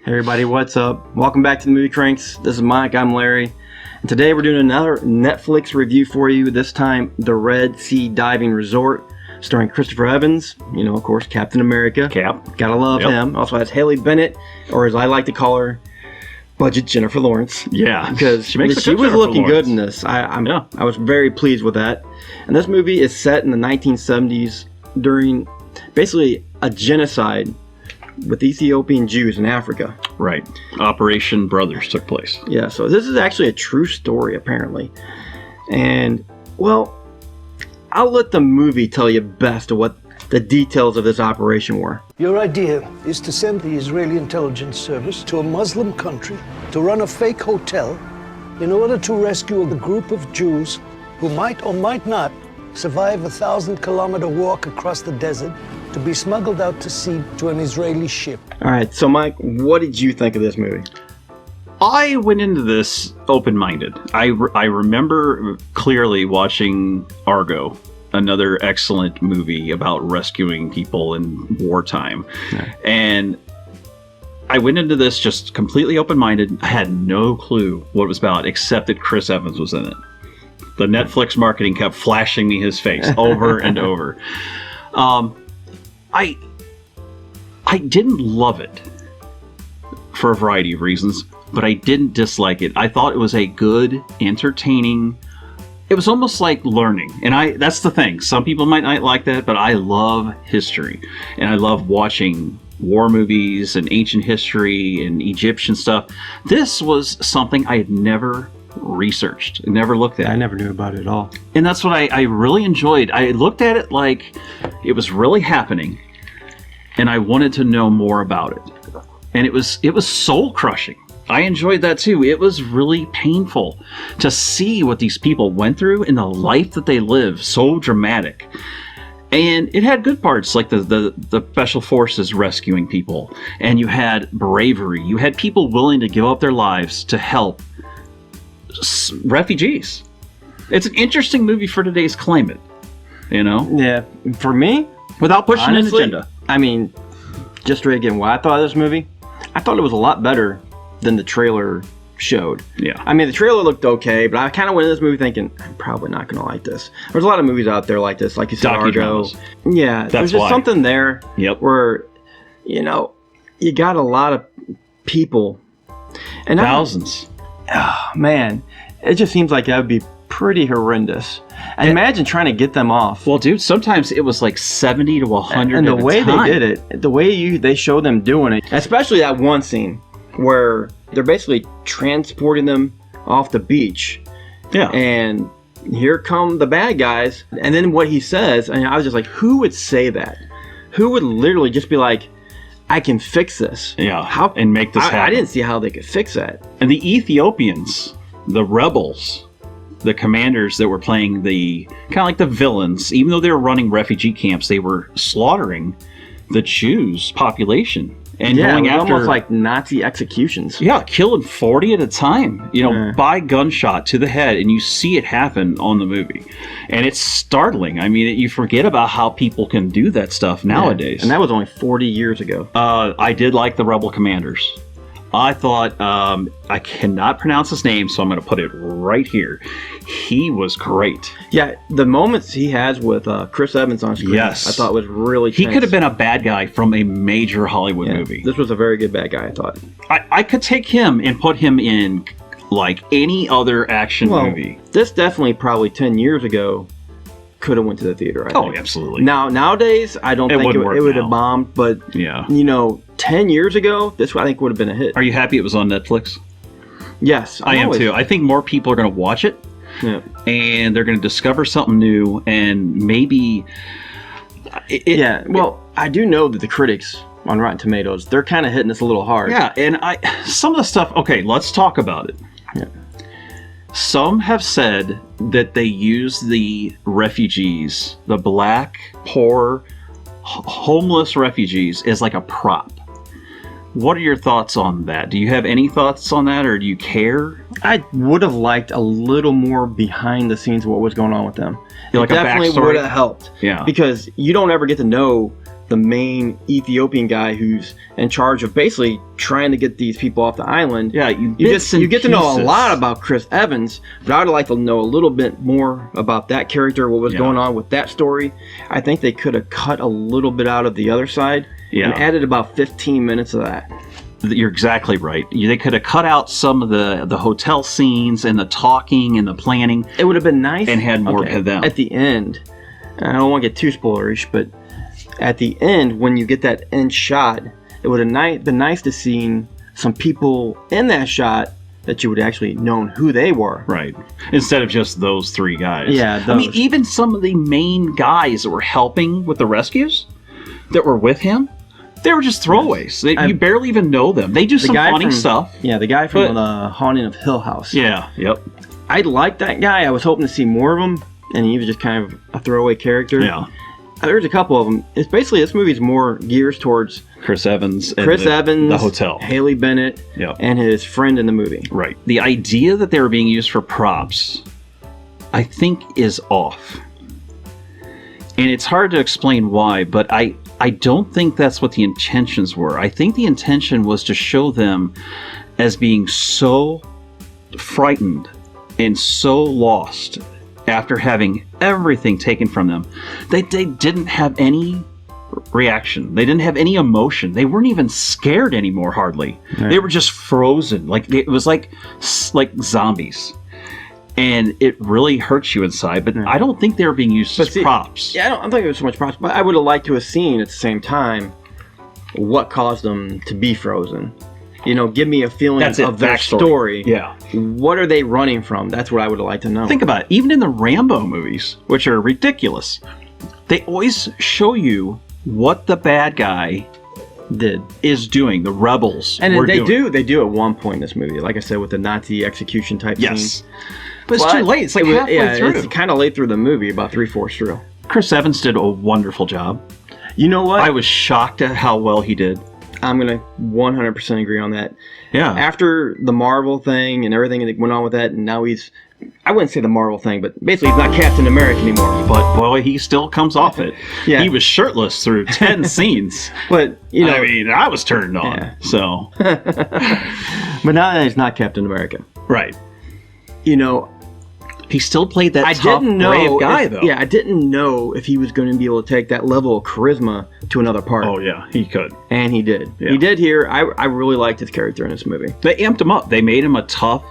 Hey everybody, what's up? Welcome back to the Movie Cranks. This is Mike, I'm Larry. And today we're doing another Netflix review for you, this time The Red Sea Diving Resort, starring Christopher Evans, you know, of course, Captain America. Cap. Gotta love him. Also has Haley Bennett, or as I like to call her, Budget Jennifer Lawrence. Yeah, because she was looking good in this. I was very pleased with that. And this movie is set in the 1970s during basically a genocide with Ethiopian Jews in Africa. Right. Operation Brothers took place. Yeah, so this is actually a true story, apparently. And, well, I'll let the movie tell you best of what the details of this operation were. Your idea is to send the Israeli intelligence service to a Muslim country to run a fake hotel in order to rescue a group of Jews who might or might not survive a 1,000-kilometer walk across the desert to be smuggled out to sea to an Israeli ship. All right, so Mike, what did you think of this movie? I went into this open-minded. I remember clearly watching Argo, another excellent movie about rescuing people in wartime. Yeah. And I went into this just completely open-minded. I had no clue what it was about, except that Chris Evans was in it. The Netflix marketing kept flashing me his face over and over. I didn't love it for a variety of reasons, but I didn't dislike it. I thought it was a good, entertaining. It was almost like learning, and that's the thing. Some people might not like that, but I love history, and I love watching war movies and ancient history and Egyptian stuff. This was something I had never researched, never looked at. I never knew about it at all. And that's what I really enjoyed. I looked at it like it was really happening, and I wanted to know more about it. And it was soul crushing. I enjoyed that too. It was really painful to see what these people went through and the life that they live. So dramatic. And it had good parts, like the special forces rescuing people, and you had bravery. You had people willing to give up their lives to help refugees. It's an interesting movie for today's climate, you know? Yeah, for me, without pushing honestly, an agenda. I mean, just to again, what I thought of this movie, I thought it was a lot better than the trailer showed. Yeah. I mean, the trailer looked okay, but I kind of went into this movie thinking, I'm probably not going to like this. There's a lot of movies out there like this, like you said, Argo. Yeah, there's just something there where, you know, you got a lot of people. And thousands. Oh, man, it just seems like that would be pretty horrendous. And imagine trying to get them off. Well, dude, sometimes it was like 70 to 100 and the way they did it, the way they showed them doing it, especially that one scene where they're basically transporting them off the beach. Yeah. And here come the bad guys. And then what he says, and I was just like, who would say that? Who would literally just be like, I can fix this? Yeah, and make this happen. I didn't see how they could fix that. And the Ethiopians, the rebels, the commanders that were playing the kind of like the villains, even though they were running refugee camps, they were slaughtering the Jews population and going after almost like Nazi executions. Yeah, killing 40 at a time, you know, by gunshot to the head, and you see it happen on the movie, and it's startling. I mean, you forget about how people can do that stuff nowadays. And that was only 40 years ago. I did like the rebel commanders. I thought, I cannot pronounce his name, so I'm going to put it right here. He was great. Yeah, the moments he has with Chris Evans on screen, I thought was really tense. He could have been a bad guy from a major Hollywood movie. This was a very good bad guy, I thought. I could take him and put him in like any other action movie. This definitely probably 10 years ago could have went to the theater. I think. Absolutely. Nowadays, I don't think it would have bombed, but you know, 10 years ago, this I think would have been a hit. Are you happy it was on Netflix? Yes, I am too. I think more people are going to watch it, and they're going to discover something new, and maybe. Well, I do know that the critics on Rotten Tomatoes, they're kind of hitting this a little hard. Yeah, and some of the stuff. Okay, let's talk about it. Yeah. Some have said that they use the refugees, the black, poor, homeless refugees, as like a prop. What are your thoughts on that? Do you have any thoughts on that, or do you care? I would have liked a little more behind the scenes of what was going on with them. Like it definitely would have helped. Yeah. Because you don't ever get to know the main Ethiopian guy who's in charge of basically trying to get these people off the island. Yeah, you get to know a lot about Chris Evans, but I would like to know a little bit more about that character, what was going on with that story. I think they could have cut a little bit out of the other side and added about 15 minutes of that. You're exactly right. They could have cut out some of the hotel scenes and the talking and the planning. It would have been nice. And had more of them. At the end, I don't want to get too spoilerish, but at the end, when you get that end shot, it would have been nice to see some people in that shot that you would actually known who they were. Right. Instead of just those three guys. Yeah. I mean, even some of the main guys that were helping with the rescues that were with him, they were just throwaways. You barely even know them. They do some funny stuff. Yeah, the guy from the Haunting of Hill House. Yeah, yep. I liked that guy. I was hoping to see more of him, and he was just kind of a throwaway character. Yeah. There's a couple of them. It's basically, this movie's more gears towards Chris Evans, the hotel, Haley Bennett, and his friend in the movie. Right. The idea that they were being used for props, I think, is off. And it's hard to explain why, but I don't think that's what the intentions were. I think the intention was to show them as being so frightened and so lost after having everything taken from them that they didn't have any reaction. They didn't have any emotion. They weren't even scared anymore, hardly. Right. They were just frozen. It was like zombies. And it really hurts you inside, but I don't think they were being used as props. Yeah, I don't think it was so much props, but I would have liked to have seen at the same time what caused them to be frozen. You know, give me a feeling of their story. Yeah. What are they running from? That's what I would have liked to know. Think about it. Even in the Rambo movies, which are ridiculous, they always show you what the bad guy is doing, the rebels. And they do at one point in this movie, like I said, with the Nazi execution type scene. But it's too late. It's like halfway through. It's kind of late through the movie, about 3/4 through. Chris Evans did a wonderful job. You know what? I was shocked at how well he did. I'm going to 100% agree on that. Yeah. After the Marvel thing and everything that went on with that, and now I wouldn't say the Marvel thing, but basically he's not Captain America anymore. But boy, he still comes off it. Yeah. He was shirtless through 10 scenes. But, you know. I mean, I was turned on. So. But now that he's not Captain America. Right. You know. He still played that tough, brave guy, though. Yeah, I didn't know if he was going to be able to take that level of charisma to another part. Oh, yeah, he could. And he did. Yeah. He did here. I really liked his character in this movie. They amped him up. They made him a tough,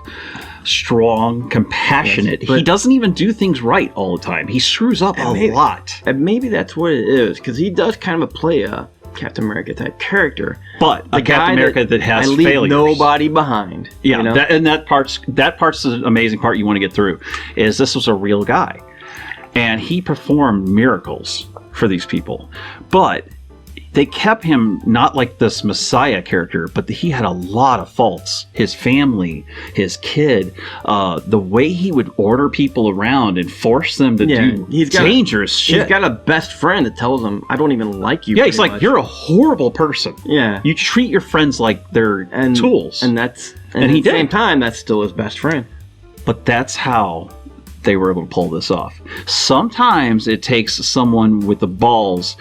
strong, compassionate. He doesn't even do things right all the time. He screws up a lot. And maybe that's what it is, because he does kind of play a Captain America type character, but a Captain America that has failures. Nobody behind. Yeah, you know? that part's the amazing part you want to get through. Is this was a real guy, and he performed miracles for these people, but they kept him not like this Messiah character, but he had a lot of faults. His family, his kid, the way he would order people around and force them to do dangerous shit. He's got a best friend that tells him, I don't even like you. Yeah, he's like, you're a horrible person. Yeah. You treat your friends like they're tools. And at the same time, that's still his best friend. But that's how they were able to pull this off. Sometimes it takes someone with the balls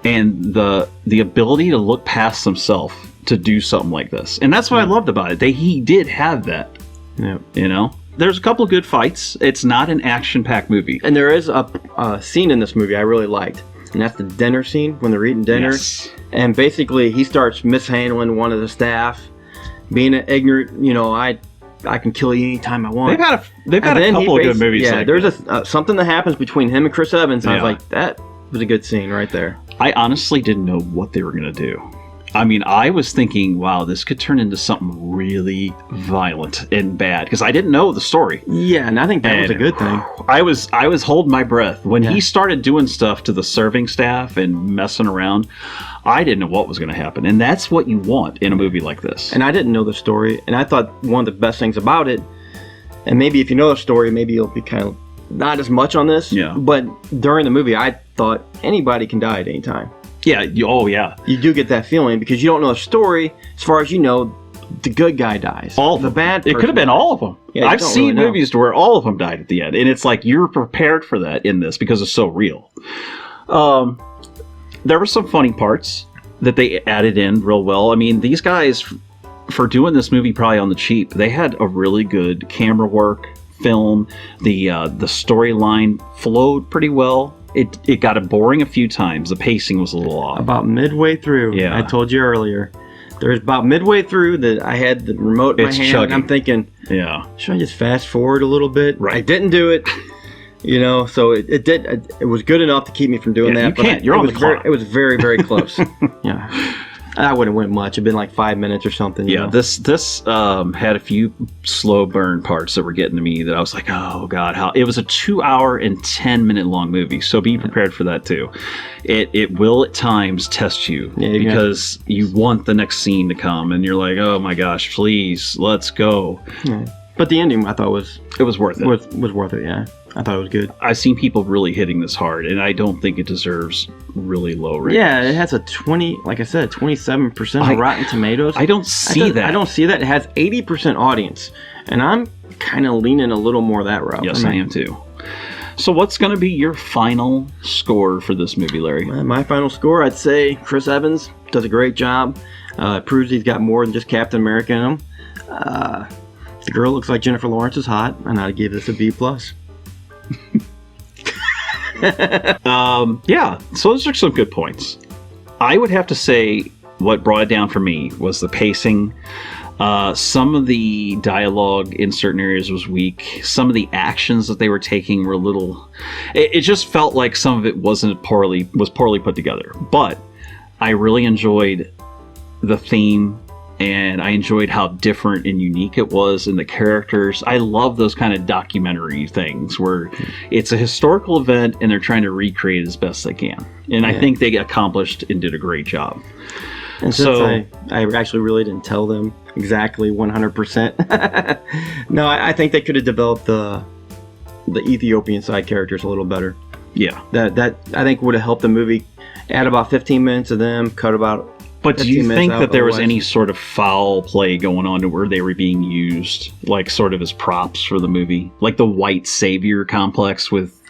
and the ability to look past himself to do something like this. And that's what I loved about it. He did have that. Yeah. You know? There's a couple of good fights. It's not an action-packed movie. And there is a scene in this movie I really liked. And that's the dinner scene, when they're eating dinner. Yes. And basically, he starts mishandling one of the staff, being an ignorant, you know, I can kill you anytime I want. They've had a couple of good movies like that. There's something that happens between him and Chris Evans. And I was like, that was a good scene right there. I honestly didn't know what they were going to do. I mean, I was thinking, wow, this could turn into something really violent and bad, because I didn't know the story. Yeah, and I think that was a good thing. I was holding my breath. When he started doing stuff to the serving staff and messing around, I didn't know what was going to happen. And that's what you want in a movie like this. And I didn't know the story, and I thought one of the best things about it, and maybe if you know the story, maybe you'll be kind of not as much on this, but during the movie, I thought anybody can die at any time. Yeah, you do get that feeling because you don't know the story. As far as you know, the good guy dies. All the bad. It could have been all of them. Yeah, I've seen movies where all of them died at the end, and it's like you're prepared for that in this because it's so real. there were some funny parts that they added in real well. I mean, these guys, for doing this movie probably on the cheap, they had a really good camera work, film. The storyline flowed pretty well. It got boring a few times. The pacing was a little off. About midway through, I told you earlier, there's about midway through that I had the remote in my hand, and I'm thinking, should I just fast forward a little bit? Right. I didn't do it. So it was good enough to keep me from doing that. You can't. You're on the clock. It was very, very close. I wouldn't went much. It'd been like 5 minutes or something. Yeah, this had a few slow burn parts that were getting to me that I was like, oh God, how it was a 2 hour and 10-minute long movie. So be prepared for that too. It will at times test you because you want the next scene to come and you're like, oh my gosh, please, let's go. Yeah. But the ending I thought was worth it. Was worth it, yeah. I thought it was good. I've seen people really hitting this hard, and I don't think it deserves really low ratings. Yeah, it has a 27% on Rotten Tomatoes. I don't see that. I don't see that. It has 80% audience, and I'm kind of leaning a little more that route. Yes, I am too. So what's going to be your final score for this movie, Larry? My final score, I'd say Chris Evans does a great job. Proves he's got more than just Captain America in him. The girl looks like Jennifer Lawrence is hot, and I'd give this a B+. So those are some good points. I would have to say what brought it down for me was the pacing. Some of the dialogue in certain areas was weak. Some of the actions that they were taking were a little. It just felt like some of it was poorly put together. But I really enjoyed the theme. And I enjoyed how different and unique it was in the characters. I love those kind of documentary things where it's a historical event and they're trying to recreate it as best they can. And I think they accomplished and did a great job. And since I actually really didn't tell them exactly 100%, no, I think they could have developed the Ethiopian side characters a little better. Yeah. That I think would have helped the movie. Add about 15 minutes of them, cut about. But do you think that there was any sort of foul play going on to where they were being used, like sort of as props for the movie? Like the white savior complex with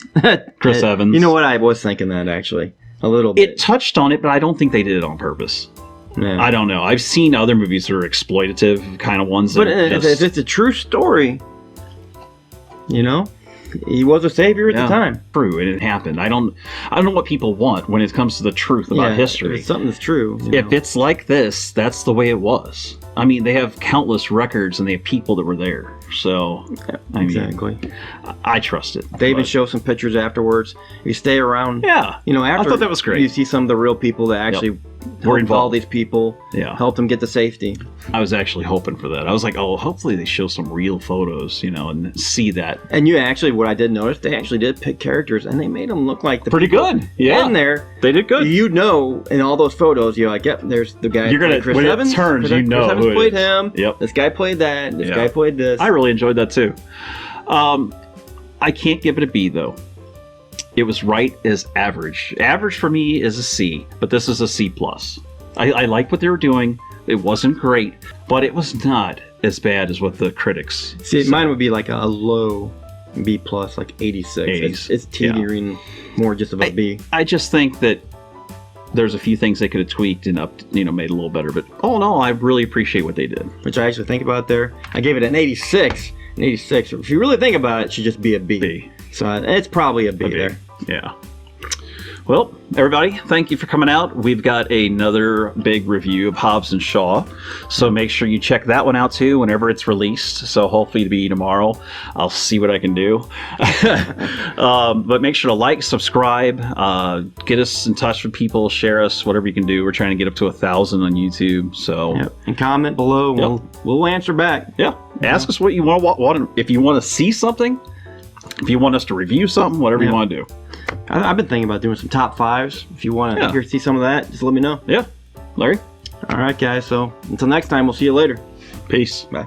Chris Evans? You know what? I was thinking that actually. A little bit. It touched on it, but I don't think they did it on purpose. Yeah. I don't know. I've seen other movies that are exploitative kind of ones. But if it's a true story, he was a savior at the time. True, and it happened. I don't know what people want when it comes to the truth about history. If it's something that's true. If it's like this, that's the way it was. I mean, they have countless records and they have people that were there. So, exactly. I trust it. They even show some pictures afterwards. If you stay around. Yeah. After I thought that was great. You see some of the real people that actually were involved. These people. Yeah. Helped them get to safety. I was actually hoping for that. I was like, oh, hopefully they show some real photos, and see that. And what I did notice, they actually did pick characters and they made them look like the pretty good. Yeah. In there. They did good. In all those photos, you're like, yep, there's the guy. You're going to, when Evans, it turns, Chris Evans played him. Yep. This guy played that. This guy played this. I really enjoyed that too. I can't give it a B though. It was right as average. Average for me is a C, but this is a C+. I like what they were doing. It wasn't great, but it was not as bad as what the critics said. Mine would be like a low B+, like 86. It's teetering more just of a B. I just think that there's a few things they could have tweaked and made a little better, but all in all, I really appreciate what they did. Which I actually think about there. I gave it an 86. An 86. If you really think about it, it should just be a B. So it's probably a B there. Yeah. Well, everybody, thank you for coming out. We've got another big review of Hobbs and Shaw, so make sure you check that one out too whenever it's released. So hopefully it'll be tomorrow. I'll see what I can do. But make sure to like, subscribe, get us in touch with people, share us, whatever you can do. We're trying to get up to 1,000 on YouTube. So and comment below. We'll answer back. Yeah. Ask us what you want. If you want to see something, if you want us to review something, whatever you want to do. I've been thinking about doing some top fives. If you want to see some of that, just let me know. Yeah. Larry? All right, guys. So until next time, we'll see you later. Peace. Bye.